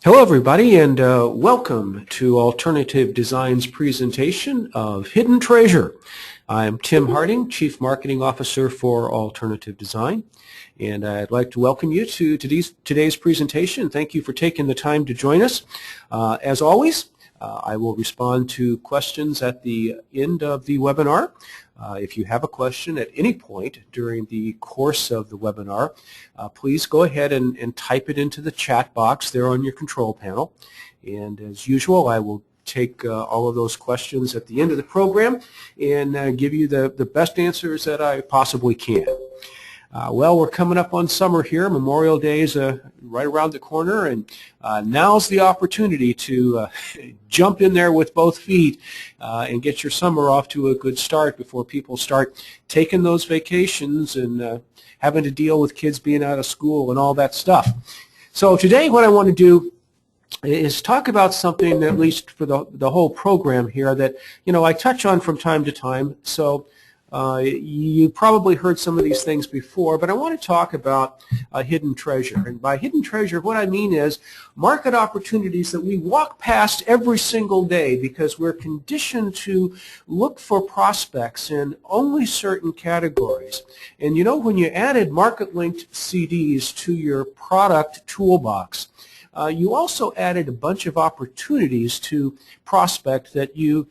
Hello everybody, and welcome to Alternative Design's presentation of Hidden Treasure. I'm Tim Harding, Chief Marketing Officer for Alternative Design, and I'd like to welcome you to today's presentation. Thank you for taking the time to join us. As always, I will respond to questions at the end of the webinar. If you have a question at any point during the course of the webinar, please go ahead and type it into the chat box there on your control panel. And as usual, I will take all of those questions at the end of the program and give you the best answers that I possibly can. Well, we're coming up on summer here. Memorial Day is right around the corner, and now's the opportunity to jump in there with both feet and get your summer off to a good start before people start taking those vacations and having to deal with kids being out of school and all that stuff. So today what I want to do is talk about something, at least for the whole program here, that I touch on from time to time. So you probably heard some of these things before, but I want to talk about hidden treasure. And by hidden treasure, what I mean is market opportunities that we walk past every single day because we're conditioned to look for prospects in only certain categories. And when you added market-linked CDs to your product toolbox, you also added a bunch of opportunities to prospect that you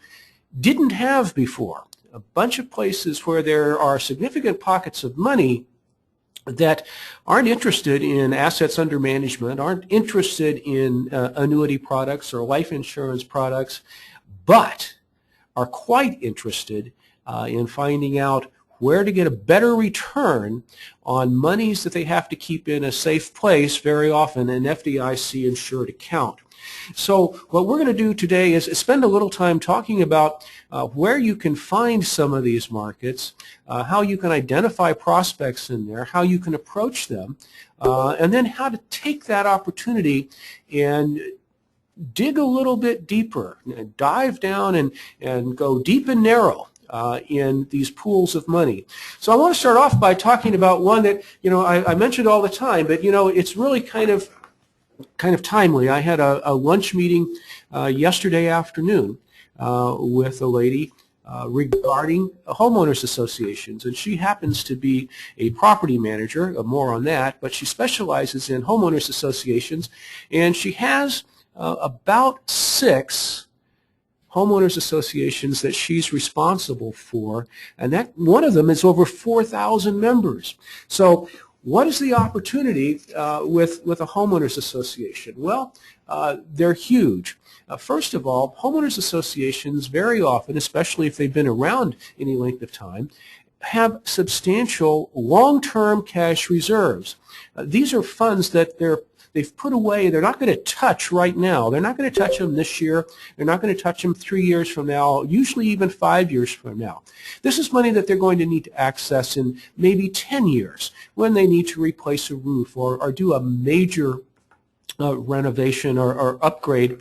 didn't have before. A bunch of places where there are significant pockets of money that aren't interested in assets under management, aren't interested in annuity products or life insurance products, but are quite interested in finding out where to get a better return on monies that they have to keep in a safe place, very often an FDIC insured account. So what we're going to do today is spend a little time talking about where you can find some of these markets, how you can identify prospects in there, how you can approach them, and then how to take that opportunity and dig a little bit deeper, dive down and go deep and narrow in these pools of money. So I want to start off by talking about one that I mentioned all the time, but it's really kind of timely. I had a lunch meeting yesterday afternoon with a lady regarding homeowners associations, and she happens to be a property manager, more on that, but she specializes in homeowners associations, and she has about 6 homeowners associations that she's responsible for, and that one of them is over 4,000 members. So what is the opportunity with a homeowners association? Well, they're huge. First of all, homeowners associations very often, especially if they've been around any length of time, have substantial long-term cash reserves. These are funds that they've put away. They're not going to touch right now. They're not going to touch them this year. They're not going to touch them 3 years from now, usually even 5 years from now. This is money that they're going to need to access in maybe 10 years when they need to replace a roof or do a major renovation or upgrade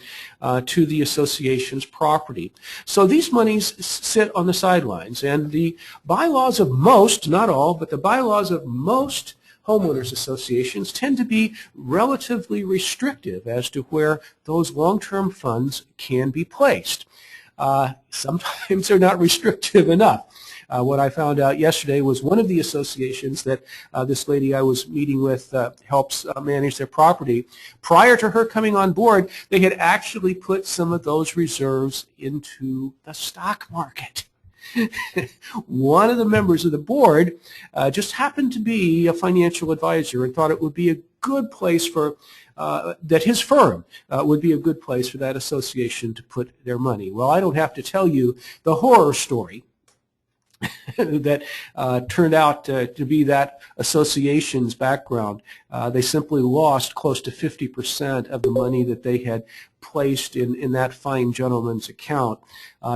to the association's property. So these monies sit on the sidelines, and the bylaws of most, not all, but the bylaws of most homeowners associations tend to be relatively restrictive as to where those long-term funds can be placed. Sometimes they're not restrictive enough. What I found out yesterday was one of the associations that this lady I was meeting with helps manage their property. Prior to her coming on board, they had actually put some of those reserves into the stock market. One of the members of the board just happened to be a financial advisor and thought it would be a good place for that his firm would be a good place for that association to put their money. Well, I don't have to tell you the horror story that turned out to be that association's background. They simply lost close to 50% of the money that they had placed in that fine gentleman's account.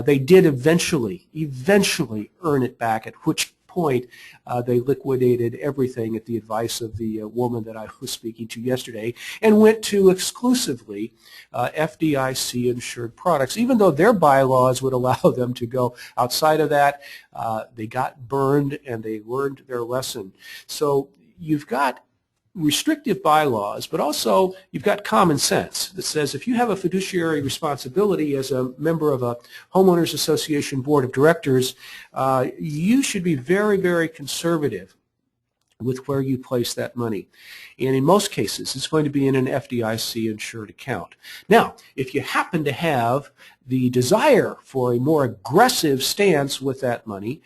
They did eventually earn it back, at which point they liquidated everything at the advice of the woman that I was speaking to yesterday and went to exclusively FDIC insured products. Even though their bylaws would allow them to go outside of that, they got burned and they learned their lesson. So you've got restrictive bylaws, but also you've got common sense that says if you have a fiduciary responsibility as a member of a homeowners association board of directors, you should be very, very conservative with where you place that money. And in most cases, it's going to be in an FDIC insured account. Now, if you happen to have the desire for a more aggressive stance with that money,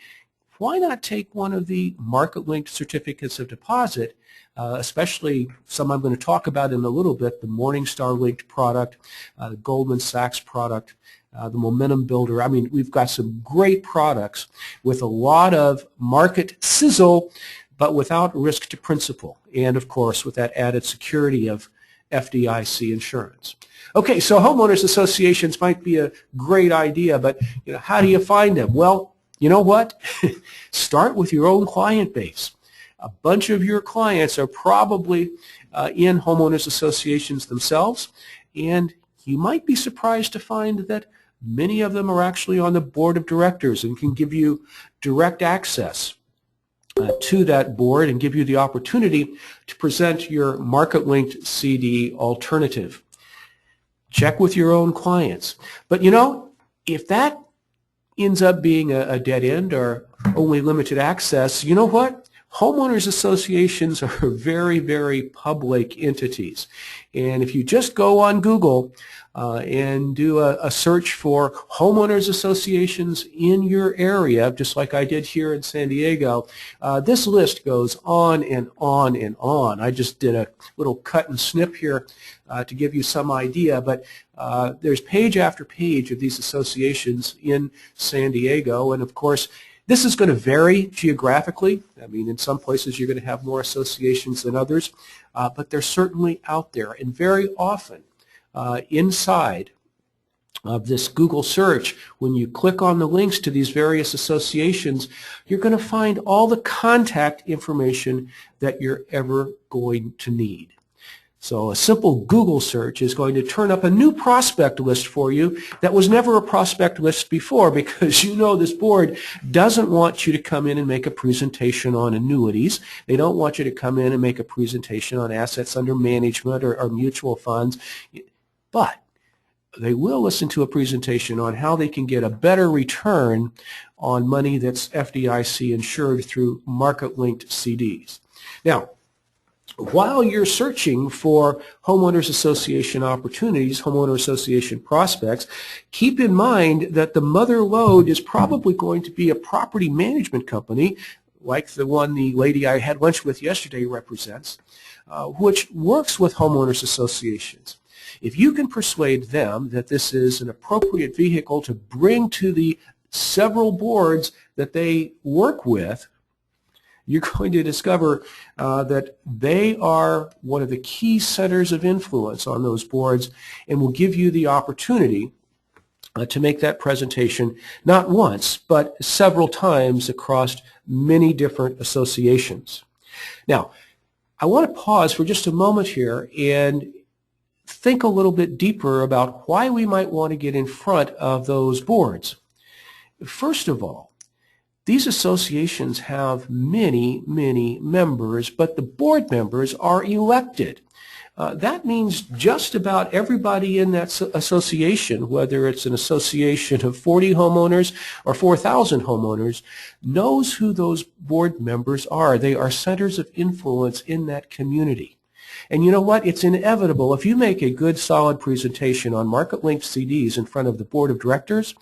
why not take one of the market-linked certificates of deposit, especially some I'm going to talk about in a little bit, the Morningstar-linked product, the Goldman Sachs product, the Momentum Builder. I mean, we've got some great products with a lot of market sizzle, but without risk to principal, and of course with that added security of FDIC insurance. Okay, so homeowners associations might be a great idea, but how do you find them? Well, you know what? Start with your own client base. A bunch of your clients are probably in homeowners associations themselves, and you might be surprised to find that many of them are actually on the board of directors and can give you direct access to that board and give you the opportunity to present your market-linked CD alternative. Check with your own clients. But if that ends up being a dead end or only limited access, you know what? Homeowners associations are very, very public entities. And if you just go on Google and do a search for homeowners associations in your area, just like I did here in San Diego, this list goes on and on and on. I just did a little cut and snip here to give you some idea, but there's page after page of these associations in San Diego, and of course this is going to vary geographically. I mean, in some places you're going to have more associations than others, but they're certainly out there. And very often inside of this Google search, when you click on the links to these various associations, you're going to find all the contact information that you're ever going to need. So a simple Google search is going to turn up a new prospect list for you that was never a prospect list before, because this board doesn't want you to come in and make a presentation on annuities. They don't want you to come in and make a presentation on assets under management or mutual funds. But they will listen to a presentation on how they can get a better return on money that's FDIC insured through market-linked CDs. Now, while you're searching for homeowners association opportunities, homeowner association prospects, keep in mind that the mother lode is probably going to be a property management company like the one the lady I had lunch with yesterday represents, which works with homeowners associations. If you can persuade them that this is an appropriate vehicle to bring to the several boards that they work with, you're going to discover that they are one of the key centers of influence on those boards and will give you the opportunity to make that presentation not once, but several times across many different associations. Now, I want to pause for just a moment here and think a little bit deeper about why we might want to get in front of those boards. First of all, these associations have many, many members, but the board members are elected. That means just about everybody in that association, whether it's an association of 40 homeowners or 4,000 homeowners, knows who those board members are. They are centers of influence in that community. And you know what? It's inevitable. If you make a good, solid presentation on market-linked CDs in front of the board of directors,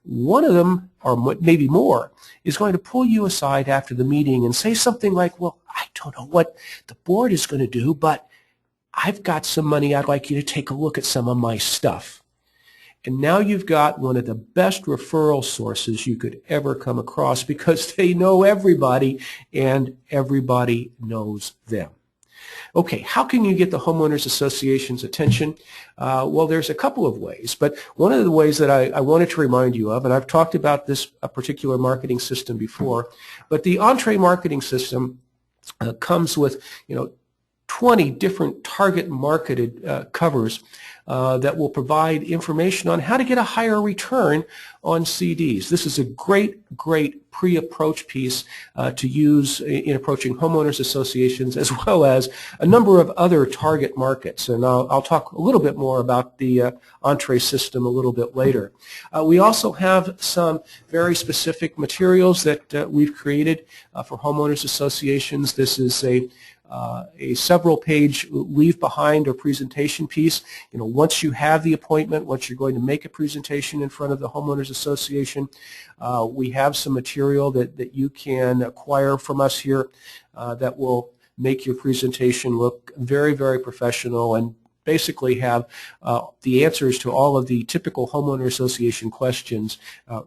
one of them, or maybe more, is going to pull you aside after the meeting and say something like, well, I don't know what the board is going to do, but I've got some money. I'd like you to take a look at some of my stuff. And now you've got one of the best referral sources you could ever come across, because they know everybody and everybody knows them. Okay, how can you get the homeowners association's attention? Well, there's a couple of ways, but one of the ways that I wanted to remind you of, and I've talked about this particular marketing system before, but the Entree marketing system comes with, 20 different target marketed covers that will provide information on how to get a higher return on CDs. This is a great pre-approach piece to use in approaching homeowners associations, as well as a number of other target markets. And I'll talk a little bit more about the Entree system a little bit later. We also have some very specific materials that we've created for homeowners associations. This is a several-page leave behind or presentation piece. Once you have the appointment, once you're going to make a presentation in front of the homeowners association, we have some material that you can acquire from us here that will make your presentation look very, very professional and basically have the answers to all of the typical homeowner association questions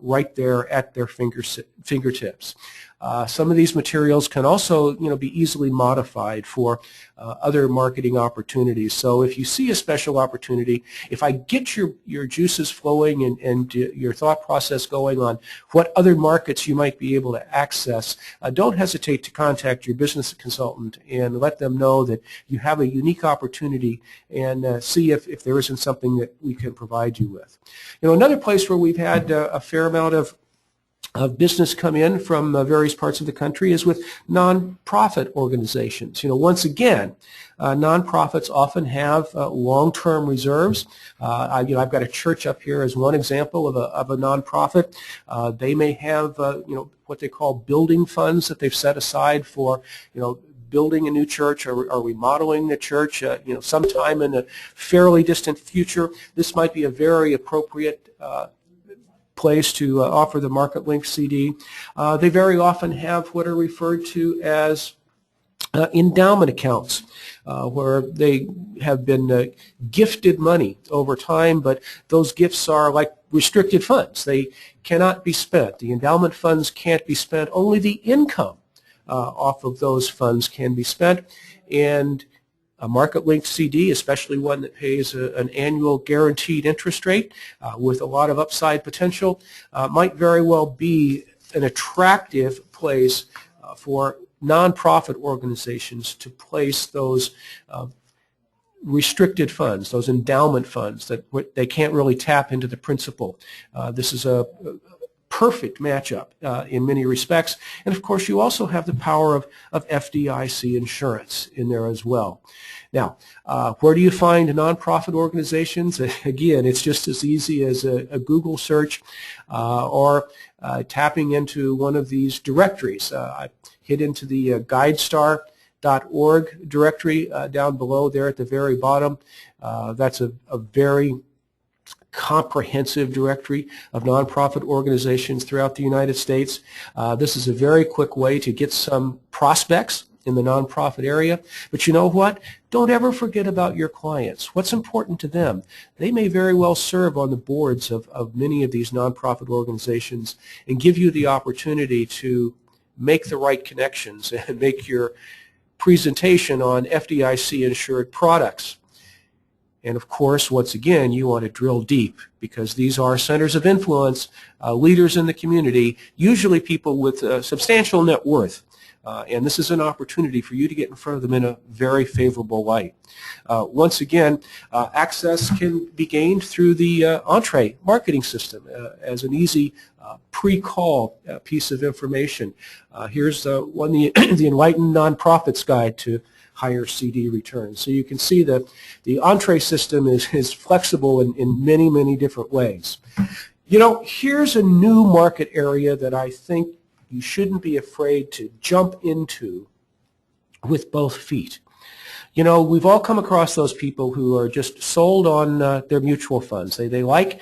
right there at their fingertips. Some of these materials can also, be easily modified for other marketing opportunities. So if you see a special opportunity, if I get your juices flowing and your thought process going on what other markets you might be able to access, don't hesitate to contact your business consultant and let them know that you have a unique opportunity and see if there isn't something that we can provide you with. Another place where we've had a fair amount of business come in from various parts of the country is with nonprofit organizations. Once again, nonprofits often have long-term reserves. I've got a church up here as one example of a nonprofit. They may have what they call building funds that they've set aside for building a new church or remodeling the church. Sometime in the fairly distant future, this might be a very appropriate place to offer the MarketLink CD. They very often have what are referred to as endowment accounts, where they have been gifted money over time, but those gifts are like restricted funds. They cannot be spent. The endowment funds can't be spent. Only the income off of those funds can be spent. And a MarketLink CD, especially one that pays an annual guaranteed interest rate with a lot of upside potential, might very well be an attractive place for nonprofit organizations to place those restricted funds, those endowment funds that they can't really tap into the principal. This is a perfect matchup in many respects. And of course, you also have the power of FDIC insurance in there as well. Now, where do you find nonprofit organizations? Again, it's just as easy as a Google search or tapping into one of these directories. I hit into the GuideStar.org directory down below there at the very bottom. That's a very comprehensive directory of nonprofit organizations throughout the United States. This is a very quick way to get some prospects in the nonprofit area. But you know what? Don't ever forget about your clients. What's important to them? They may very well serve on the boards of many of these nonprofit organizations and give you the opportunity to make the right connections and make your presentation on FDIC insured products. And of course, once again, you want to drill deep because these are centers of influence, leaders in the community, usually people with substantial net worth. And this is an opportunity for you to get in front of them in a very favorable light. Once again, access can be gained through the Entree marketing system as an easy pre-call piece of information. Here's the Enlightened Nonprofits Guide to Higher CD returns. So you can see that the Entree system is flexible in many, many different ways. Here's a new market area that I think you shouldn't be afraid to jump into with both feet. We've all come across those people who are just sold on their mutual funds. They like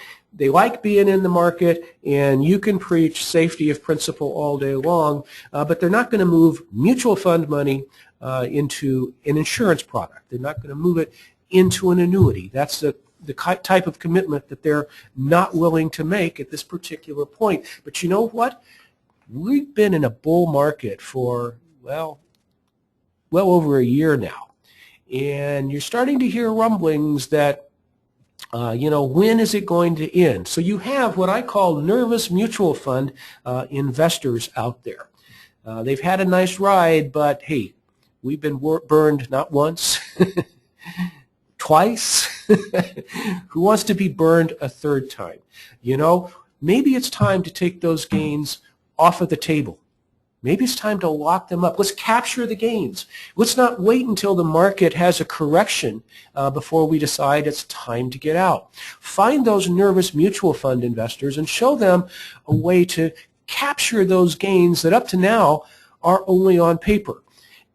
being in the market, and you can preach safety of principle all day long, but they're not going to move mutual fund money into an insurance product. They're not going to move it into an annuity. That's the type of commitment that they're not willing to make at this particular point. But you know what? We've been in a bull market for, well over a year now. And you're starting to hear rumblings that, when is it going to end? So you have what I call nervous mutual fund investors out there. They've had a nice ride, but hey, we've been burned not once, Twice? Who wants to be burned a third time? You know, maybe it's time to take those gains off of the table. Maybe it's time to lock them up. Let's capture the gains. Let's not wait until the market has a correction before we decide it's time to get out. Find those nervous mutual fund investors and show them a way to capture those gains that up to now are only on paper.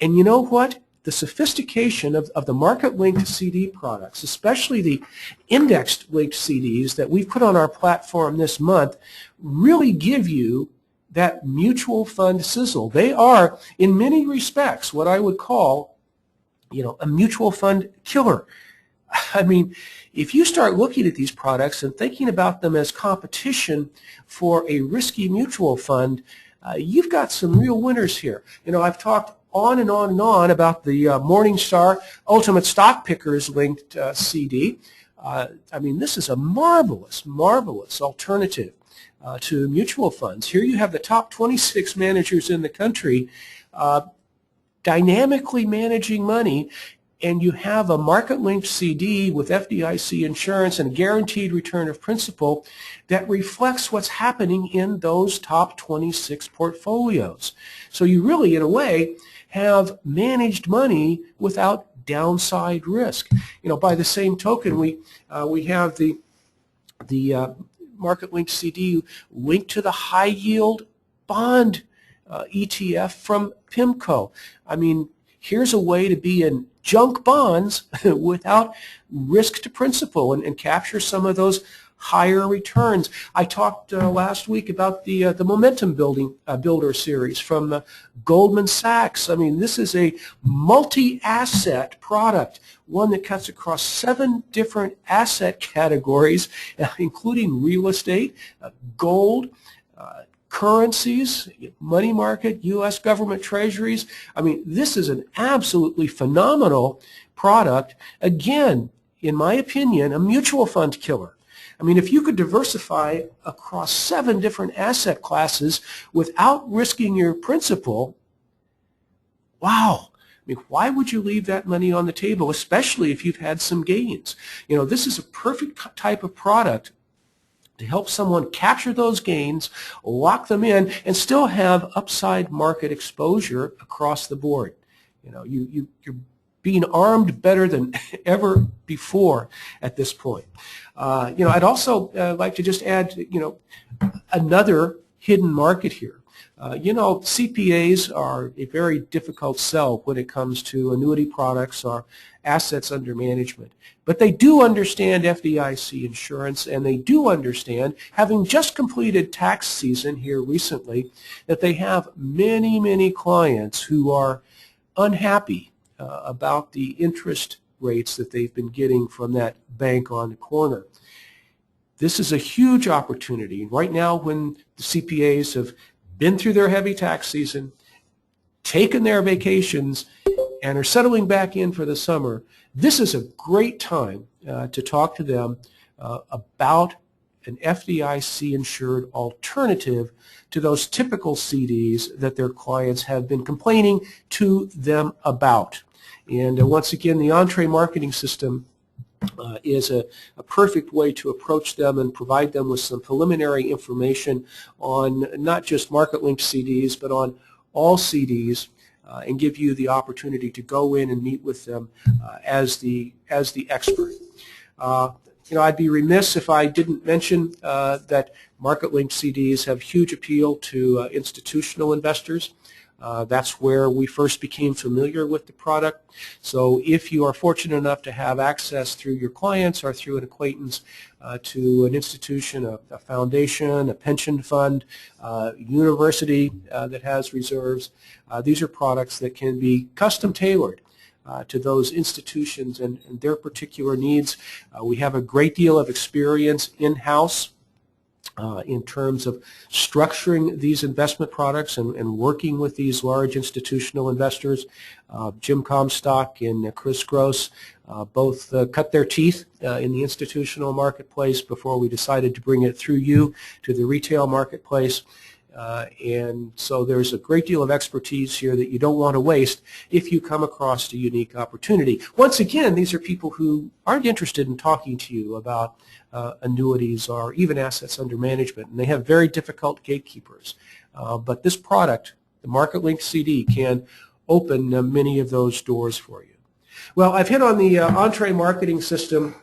And you know what? The sophistication of the market-linked CD products, especially the index-linked CDs that we've put on our platform this month, really give you that mutual fund sizzle. They are, in many respects, what I would call, a mutual fund killer. I mean, if you start looking at these products and thinking about them as competition for a risky mutual fund, you've got some real winners here. I've talked on and on and on about the Morningstar Ultimate Stock Pickers linked CD. I mean, this is a marvelous, marvelous alternative to mutual funds. Here you have the top 26 managers in the country dynamically managing money, and you have a market-linked CD with FDIC insurance and a guaranteed return of principal that reflects what's happening in those top 26 portfolios. So you really, in a way, have managed money without downside risk. By the same token, we have the market-linked CD linked to the high-yield bond ETF from PIMCO. I mean, here's a way to be in junk bonds without risk to principal and capture some of those higher returns. I talked last week about the Momentum Builder series from Goldman Sachs. I mean, this is a multi-asset product, one that cuts across 7 different asset categories, including real estate, gold, currencies, money market, U.S. government treasuries. I mean, this is an absolutely phenomenal product. Again, in my opinion, a mutual fund killer. I mean, if you could diversify across 7 different asset classes without risking your principal, wow. I mean, why would you leave that money on the table, especially if you've had some gains? This is a perfect type of product to help someone capture those gains, lock them in, and still have upside market exposure across the board. You're being armed better than ever before at this point. I'd also like to just add, another hidden market here. CPAs are a very difficult sell when it comes to annuity products or assets under management. But they do understand FDIC insurance, and they do understand, having just completed tax season here recently, that they have many, many clients who are unhappy about the interest rates that they've been getting from that bank on the corner. This is a huge opportunity. Right now, when the CPAs have been through their heavy tax season, taken their vacations, and are settling back in for the summer, this is a great time to talk to them about an FDIC-insured alternative to those typical CDs that their clients have been complaining to them about. And once again, the Entree marketing system is a perfect way to approach them and provide them with some preliminary information on not just market-linked CDs, but on all CDs, and give you the opportunity to go in and meet with them as the expert. I'd be remiss if I didn't mention that market-linked CDs have huge appeal to institutional investors. That's where we first became familiar with the product. So if you are fortunate enough to have access through your clients or through an acquaintance to an institution, a foundation, a pension fund, university that has reserves, these are products that can be custom tailored to those institutions and their particular needs. We have a great deal of experience in-house in terms of structuring these investment products and working with these large institutional investors. Jim Comstock and Chris Gross both cut their teeth in the institutional marketplace before we decided to bring it through you to the retail marketplace. And so there's a great deal of expertise here that you don't want to waste if you come across a unique opportunity. Once again, these are people who aren't interested in talking to you about annuities or even assets under management, and they have very difficult gatekeepers. But this product, the MarketLink CD, can open many of those doors for you. Well, I've hit on the Entree marketing system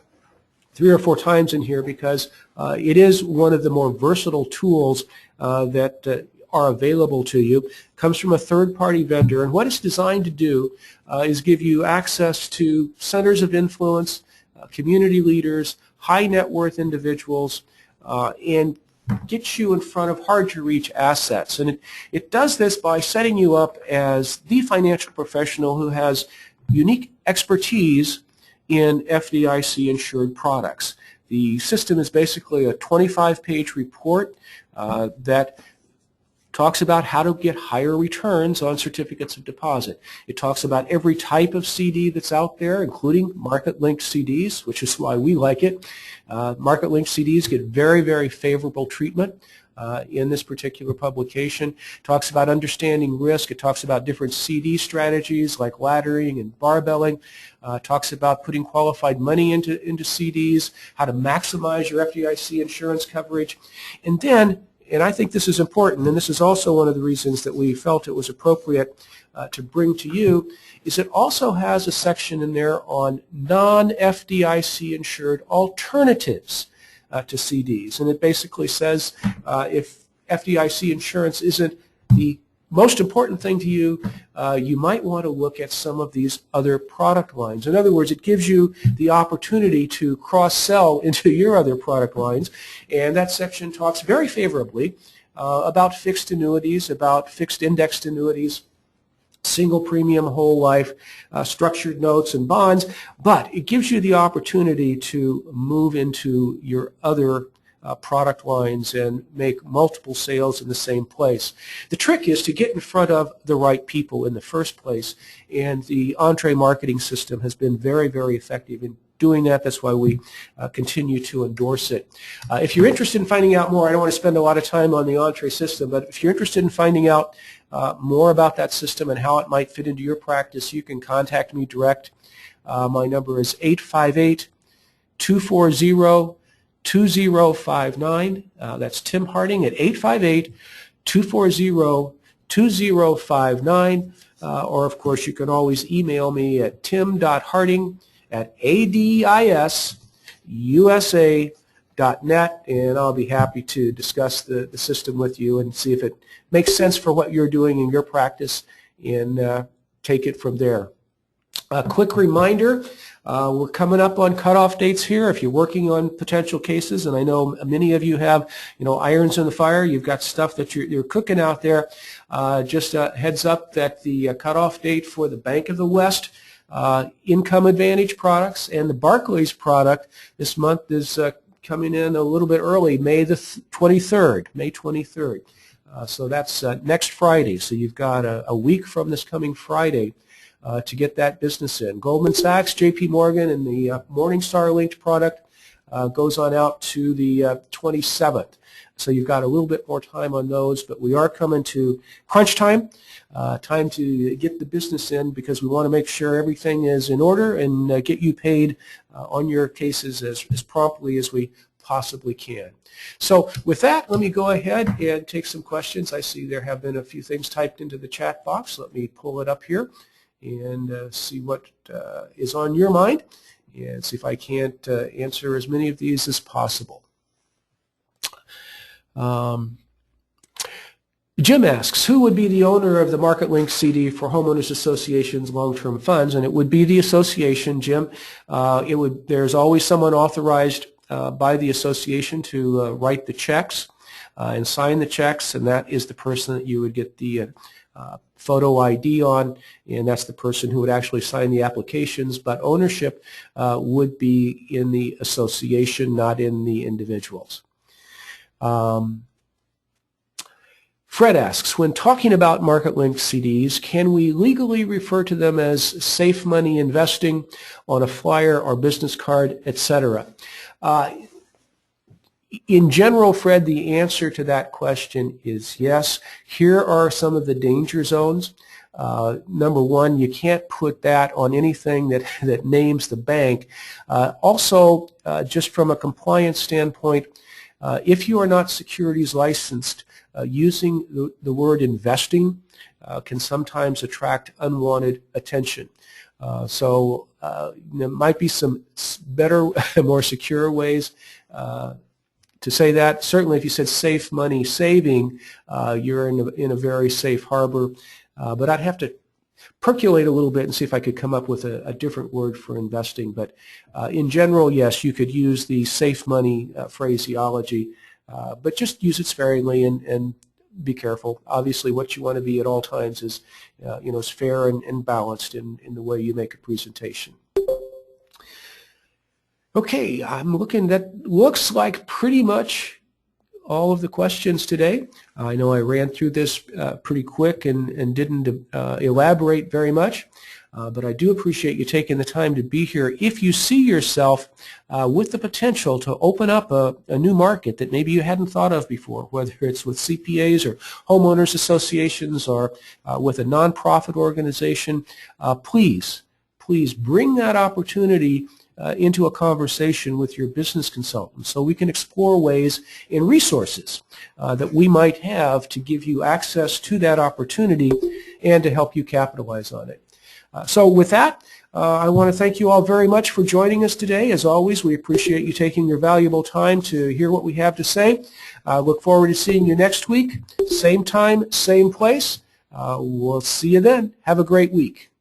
3 or 4 times in here because it is one of the more versatile tools that are available to you. It comes from a third-party vendor, and what it's designed to do is give you access to centers of influence, community leaders, high net worth individuals, and gets you in front of hard-to-reach assets. And it does this by setting you up as the financial professional who has unique expertise in FDIC-insured products. The system is basically a 25-page report that talks about how to get higher returns on certificates of deposit. It talks about every type of CD that's out there, including market-linked CDs, which is why we like it. Market-linked CDs get very, very favorable treatment in this particular publication. It talks about understanding risk. It talks about different CD strategies like laddering and barbelling. It talks about putting qualified money into CDs, how to maximize your FDIC insurance coverage. And then, and I think this is important, and this is also one of the reasons that we felt it was appropriate to bring to you, is it also has a section in there on non-FDIC insured alternatives to CDs. And it basically says if FDIC insurance isn't the most important thing to you, you might want to look at some of these other product lines. In other words, it gives you the opportunity to cross-sell into your other product lines, and that section talks very favorably about fixed annuities, about fixed indexed annuities, single premium whole life, structured notes and bonds, but it gives you the opportunity to move into your other product lines and make multiple sales in the same place. The trick is to get in front of the right people in the first place, and the Entree marketing system has been very, very effective in doing that. That's why we continue to endorse it. If you're interested in finding out more, I don't want to spend a lot of time on the Entree system, but if you're interested in finding out more about that system and how it might fit into your practice, you can contact me direct. My number is 858-240-2059. That's Tim Harding at 858-240-2059. Or, of course, you can always email me at tim.harding@adisusa.net, and I'll be happy to discuss the system with you and see if it makes sense for what you're doing in your practice and take it from there. A quick reminder, we're coming up on cutoff dates here. If you're working on potential cases, and I know many of you have, irons in the fire, you've got stuff that you're cooking out there, just a heads up that the cutoff date for the Bank of the West Income Advantage products and the Barclays product this month is coming in a little bit early, May 23rd. So that's next Friday. So you've got a week from this coming Friday to get that business in. Goldman Sachs, JP Morgan, and the Morningstar linked product goes on out to the 27th. So you've got a little bit more time on those, but we are coming to crunch time, time to get the business in because we want to make sure everything is in order and get you paid on your cases as promptly as we possibly can. So with that, let me go ahead and take some questions. I see there have been a few things typed into the chat box. Let me pull it up here and see what is on your mind and see if I can't answer as many of these as possible. Jim asks, who would be the owner of the MarketLink CD for Homeowners Associations long-term funds? And it would be the association, Jim. There's always someone authorized by the association to write the checks and sign the checks, and that is the person that you would get the photo ID on, and that's the person who would actually sign the applications, but ownership would be in the association, not in the individuals. Fred asks, when talking about market-linked CDs, can we legally refer to them as safe money investing on a flyer or business card, etc.? In general, Fred, the answer to that question is yes. Here are some of the danger zones. Number one, you can't put that on anything that names the bank. Also, just from a compliance standpoint, if you are not securities licensed, using the word investing can sometimes attract unwanted attention. There might be some better, more secure ways to say that. Certainly if you said safe money saving, you're in a very safe harbor. But I'd have to percolate a little bit and see if I could come up with a different word for investing. But in general, yes, you could use the safe money phraseology, but just use it sparingly and be careful. Obviously, what you want to be at all times is, is fair and balanced in the way you make a presentation. Okay, I'm looking. That looks like pretty much all of the questions today. I know I ran through this pretty quick and didn't elaborate very much, but I do appreciate you taking the time to be here. If you see yourself with the potential to open up a new market that maybe you hadn't thought of before, whether it's with CPAs or homeowners associations or with a nonprofit organization, please bring that opportunity into a conversation with your business consultant so we can explore ways and resources that we might have to give you access to that opportunity and to help you capitalize on it. So with that, I want to thank you all very much for joining us today. As always, we appreciate you taking your valuable time to hear what we have to say. Look forward to seeing you next week. Same time, same place. We'll see you then. Have a great week.